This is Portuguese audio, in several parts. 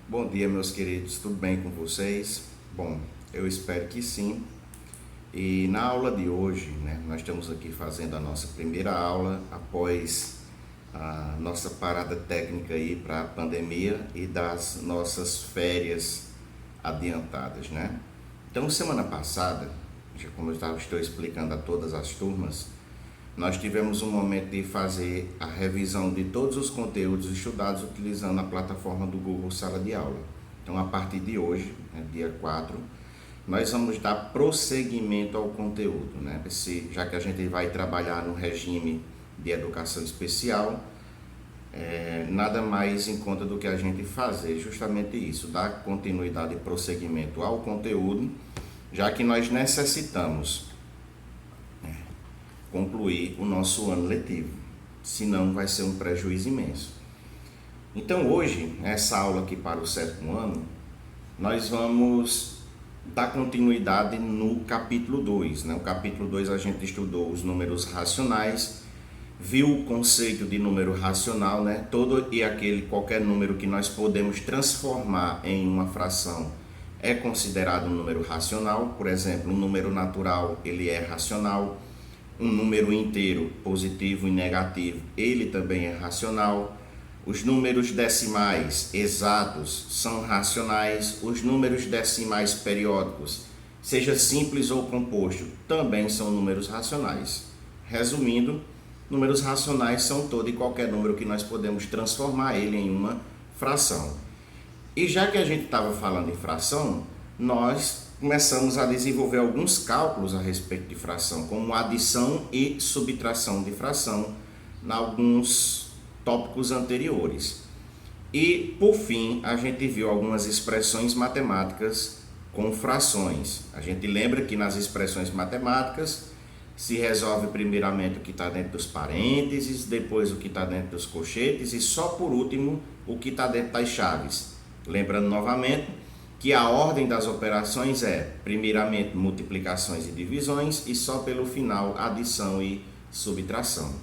Bom dia, meus queridos, tudo bem com vocês? Bom, eu espero que sim. E na aula de hoje, nós estamos aqui fazendo a nossa primeira aula após a nossa parada técnica aí para a pandemia e das nossas férias adiantadas, Então, semana passada, como eu estou explicando a todas as turmas, nós tivemos um momento de fazer a revisão de todos os conteúdos estudados utilizando a plataforma do Google Sala de Aula. Então, a partir de hoje, dia 4, nós vamos dar prosseguimento ao conteúdo, já que a gente vai trabalhar no regime de educação especial, nada mais em conta do que a gente fazer justamente isso, dar continuidade e prosseguimento ao conteúdo, já que nós necessitamos concluir o nosso ano letivo, senão vai ser um prejuízo imenso. Então hoje, nessa aula aqui para o 7º ano, nós vamos dar continuidade no capítulo 2. O capítulo 2 a gente estudou os números racionais, viu o conceito de número racional, todo e qualquer número que nós podemos transformar em uma fração é considerado um número racional. Por exemplo, um número natural, ele é racional. Um número inteiro, positivo e negativo, ele também é racional. Os números decimais exatos são racionais. Os números decimais periódicos, seja simples ou composto, também são números racionais. Resumindo, números racionais são todo e qualquer número que nós podemos transformar ele em uma fração. E já que a gente estava falando em fração, nós começamos a desenvolver alguns cálculos a respeito de fração, como adição e subtração de fração, em alguns tópicos anteriores. E, por fim, a gente viu algumas expressões matemáticas com frações. A gente lembra que nas expressões matemáticas se resolve primeiramente o que está dentro dos parênteses, depois o que está dentro dos colchetes e só por último o que está dentro das chaves. Lembrando novamente que a ordem das operações é, primeiramente, multiplicações e divisões e só pelo final, adição e subtração.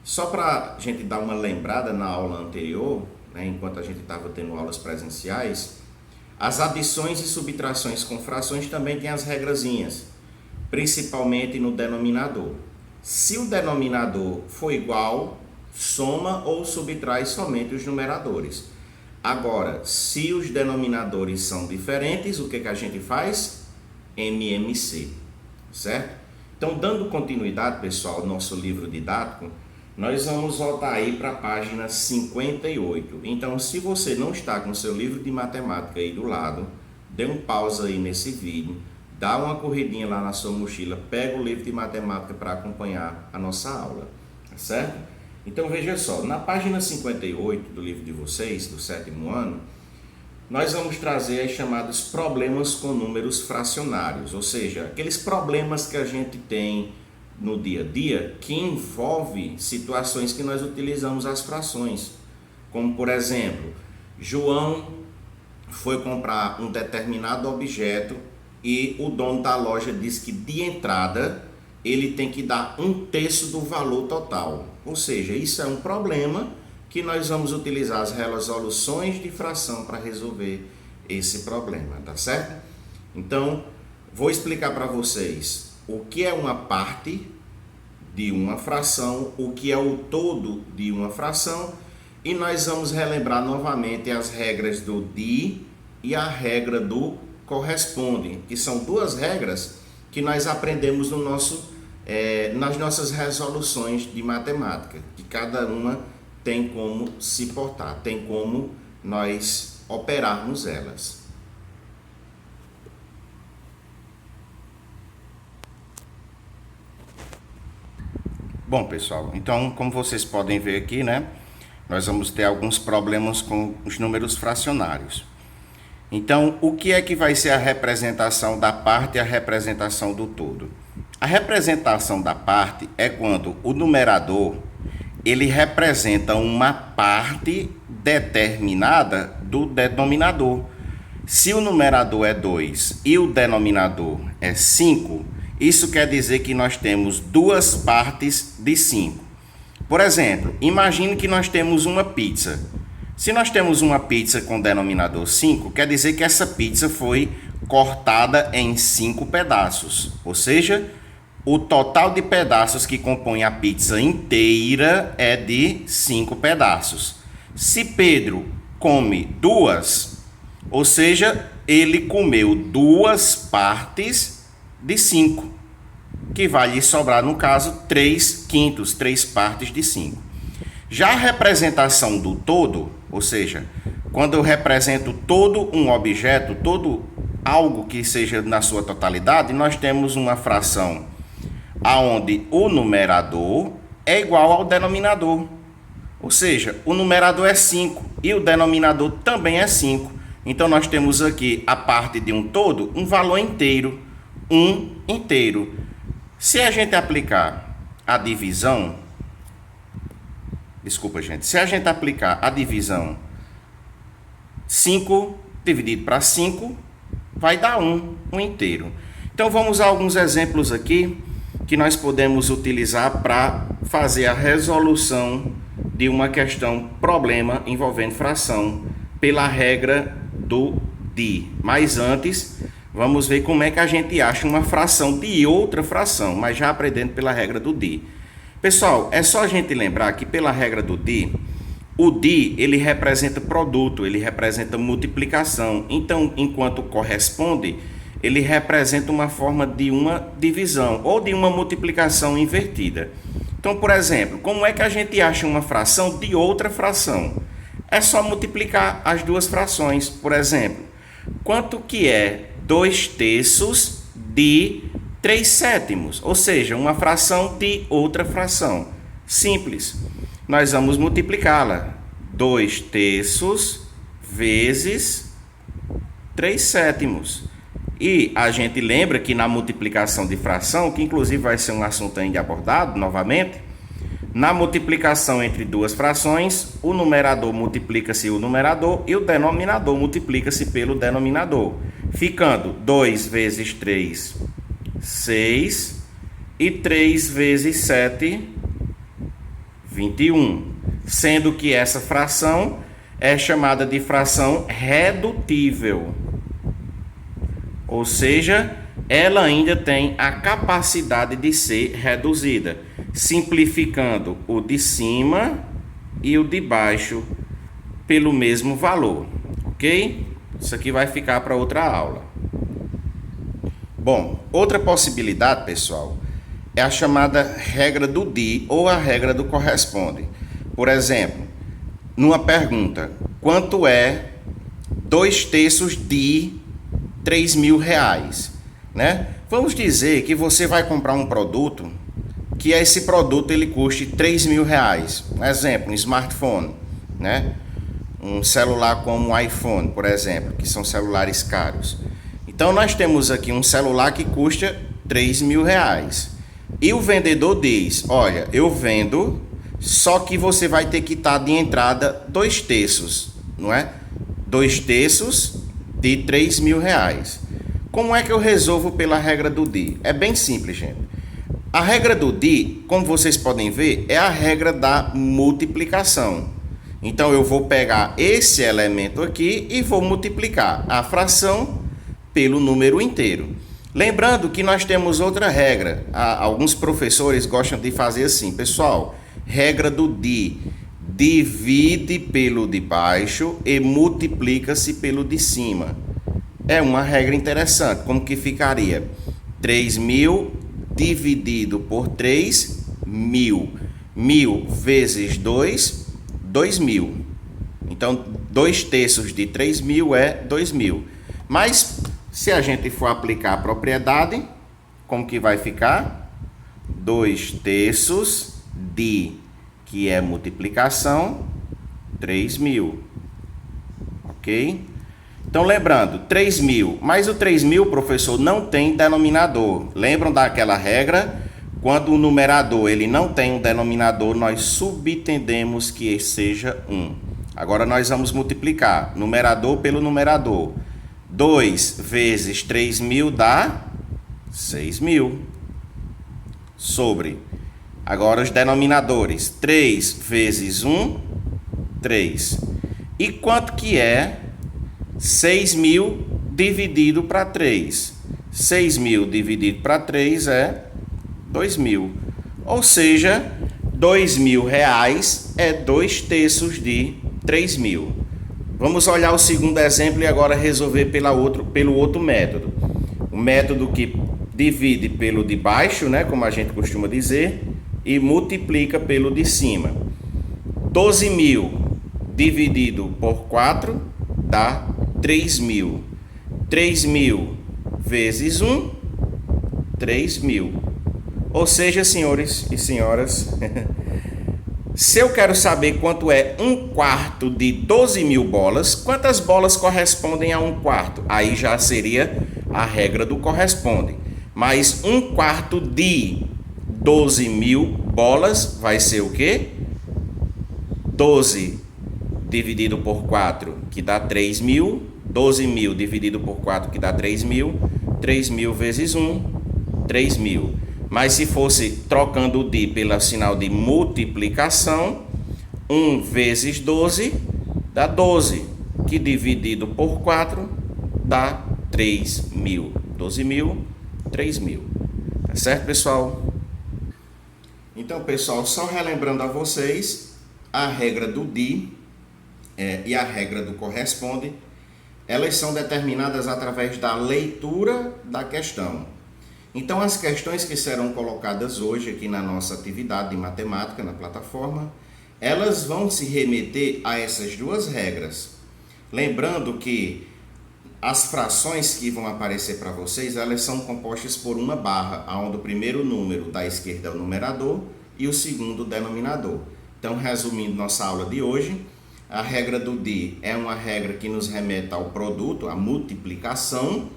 Só para a gente dar uma lembrada na aula anterior, enquanto a gente estava tendo aulas presenciais, as adições e subtrações com frações também têm as regrazinhas, principalmente no denominador. Se o denominador for igual, soma ou subtrai somente os numeradores. Agora, se os denominadores são diferentes, o que a gente faz? MMC, certo? Então, dando continuidade, pessoal, ao nosso livro didático, nós vamos voltar aí para a página 58. Então, se você não está com o seu livro de matemática aí do lado, dê um pausa aí nesse vídeo, dá uma corridinha lá na sua mochila, pega o livro de matemática para acompanhar a nossa aula, tá certo? Então veja só, na página 58 do livro de vocês, do 7º ano, nós vamos trazer os chamados problemas com números fracionários, ou seja, aqueles problemas que a gente tem no dia a dia que envolve situações que nós utilizamos as frações. Como por exemplo, João foi comprar um determinado objeto e o dono da loja diz que de entrada ele tem que dar 1/3 do valor total. Ou seja, isso é um problema que nós vamos utilizar as resoluções de fração para resolver esse problema, tá certo? Então, vou explicar para vocês o que é uma parte de uma fração, o que é o todo de uma fração, e nós vamos relembrar novamente as regras do de e a regra do corresponde, que são duas regras que nós aprendemos no nas nossas resoluções de matemática, que cada uma tem como se portar, tem como nós operarmos elas. Bom, pessoal, então como vocês podem ver aqui, nós vamos ter alguns problemas com os números fracionários. Então, o que é que vai ser a representação da parte e a representação do todo? A representação da parte é quando o numerador ele representa uma parte determinada do denominador. Se o numerador é 2 e o denominador é 5, isso quer dizer que nós temos duas partes de 5. Por exemplo, imagine que nós temos uma pizza. Se nós temos uma pizza com denominador 5, quer dizer que essa pizza foi cortada em 5 pedaços. Ou seja, o total de pedaços que compõe a pizza inteira é de 5 pedaços. Se Pedro come 2, ou seja, ele comeu 2 partes de 5, que vai lhe sobrar, no caso, 3/5, 3 partes de 5. Já a representação do todo, ou seja, quando eu represento todo um objeto, todo algo que seja na sua totalidade, nós temos uma fração aonde o numerador é igual ao denominador. Ou seja, o numerador é 5 e o denominador também é 5. Então nós temos aqui a parte de um todo, um valor inteiro, 1 inteiro. Se a gente aplicar a divisão, se a gente aplicar a divisão 5 dividido para 5, vai dar 1 inteiro. Então vamos a alguns exemplos aqui que nós podemos utilizar para fazer a resolução de uma questão, problema envolvendo fração, pela regra do DI. Mas antes, vamos ver como é que a gente acha uma fração de outra fração, mas já aprendendo pela regra do DI. Pessoal, é só a gente lembrar que pela regra do DI, o DI ele representa produto, ele representa multiplicação. Então, enquanto corresponde, ele representa uma forma de uma divisão ou de uma multiplicação invertida. Então, por exemplo, como é que a gente acha uma fração de outra fração? É só multiplicar as duas frações. Por exemplo, quanto que é 2/3 de 3/7? Ou seja, uma fração de outra fração. Simples. Nós vamos multiplicá-la. 2/3 vezes 3/7. E a gente lembra que na multiplicação de fração, que inclusive vai ser um assunto ainda abordado novamente, na multiplicação entre duas frações, o numerador multiplica-se o numerador e o denominador multiplica-se pelo denominador, ficando 2 vezes 3, 6, e 3 vezes 7, 21, sendo que essa fração é chamada de fração redutível. Ou seja, ela ainda tem a capacidade de ser reduzida, simplificando o de cima e o de baixo pelo mesmo valor, ok? Isso aqui vai ficar para outra aula. Bom, outra possibilidade, pessoal, é a chamada regra do DI ou a regra do corresponde. Por exemplo, numa pergunta, quanto é 2/3 de R$3.000, né? Vamos dizer que você vai comprar um produto que esse produto ele custe R$3.000. Um exemplo, um smartphone, né? Um celular como um iPhone, por exemplo, que são celulares caros. Então nós temos aqui um celular que custa R$3.000. E o vendedor diz: olha, eu vendo, só que você vai ter que dar de entrada 2/3, não é? 2/3 de R$3.000. Como é que eu resolvo pela regra do DI? É bem simples, gente. A regra do DI, como vocês podem ver, é a regra da multiplicação. Então eu vou pegar esse elemento aqui e vou multiplicar a fração pelo número inteiro. Lembrando que nós temos outra regra. Alguns professores gostam de fazer assim, pessoal, regra do DI. Divide pelo de baixo e multiplica-se pelo de cima. É uma regra interessante. Como que ficaria? 3.000 dividido por 3.000. 1.000 vezes 2, 2.000. Então, 2/3 de 3.000 é 2.000. Mas, se a gente for aplicar a propriedade, como que vai ficar? 2/3 de, que é multiplicação, 3.000. Ok? Então, lembrando, 3.000, mas o 3.000, professor, não tem denominador. Lembram daquela regra? Quando o numerador ele não tem um denominador, nós subentendemos que seja 1. Agora nós vamos multiplicar numerador pelo numerador. 2 vezes 3.000 dá 6.000. Sobre. Agora os denominadores. 3 vezes 1, 3. E quanto que é 6.000 dividido para 3? 6.000 dividido para 3 é 2.000. Ou seja, R$ 2.000 é 2/3 de 3.000. Vamos olhar o segundo exemplo e agora resolver pelo outro método. O método que divide pelo de baixo, né, como a gente costuma dizer, e multiplica pelo de cima. 12.000 dividido por 4 dá 3.000. 3.000 vezes 1, 3.000. Ou seja, senhores e senhoras, se eu quero saber quanto é 1/4 de 12.000 bolas, quantas bolas correspondem a 1/4? Aí já seria a regra do corresponde. Mas 1/4 de 12.000 bolas vai ser o quê? 12 dividido por 4, que dá 3.000. 12.000 dividido por 4, que dá 3.000. 3.000 vezes 1, 3.000. Mas se fosse trocando o de pelo sinal de multiplicação, 1 vezes 12 dá 12, que dividido por 4 dá 3.000. 12.000, 3.000. Tá certo, pessoal? Então, pessoal, só relembrando a vocês, a regra do de e a regra do corresponde, elas são determinadas através da leitura da questão. Então, as questões que serão colocadas hoje aqui na nossa atividade de matemática na plataforma, elas vão se remeter a essas duas regras. Lembrando que as frações que vão aparecer para vocês, elas são compostas por uma barra, onde o primeiro número da esquerda é o numerador e o segundo o denominador. Então, resumindo nossa aula de hoje, a regra do de é uma regra que nos remete ao produto, à multiplicação,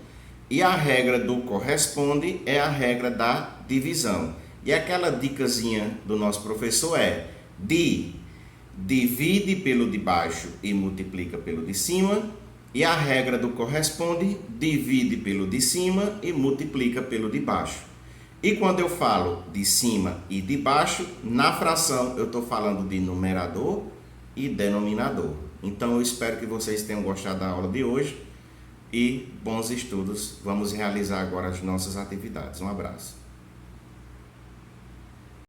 e a regra do corresponde é a regra da divisão. E aquela dicasinha do nosso professor é: divide pelo de baixo e multiplica pelo de cima. E a regra do corresponde: divide pelo de cima e multiplica pelo de baixo. E quando eu falo de cima e de baixo, na fração eu estou falando de numerador e denominador. Então eu espero que vocês tenham gostado da aula de hoje. E bons estudos. Vamos realizar agora as nossas atividades. Um abraço.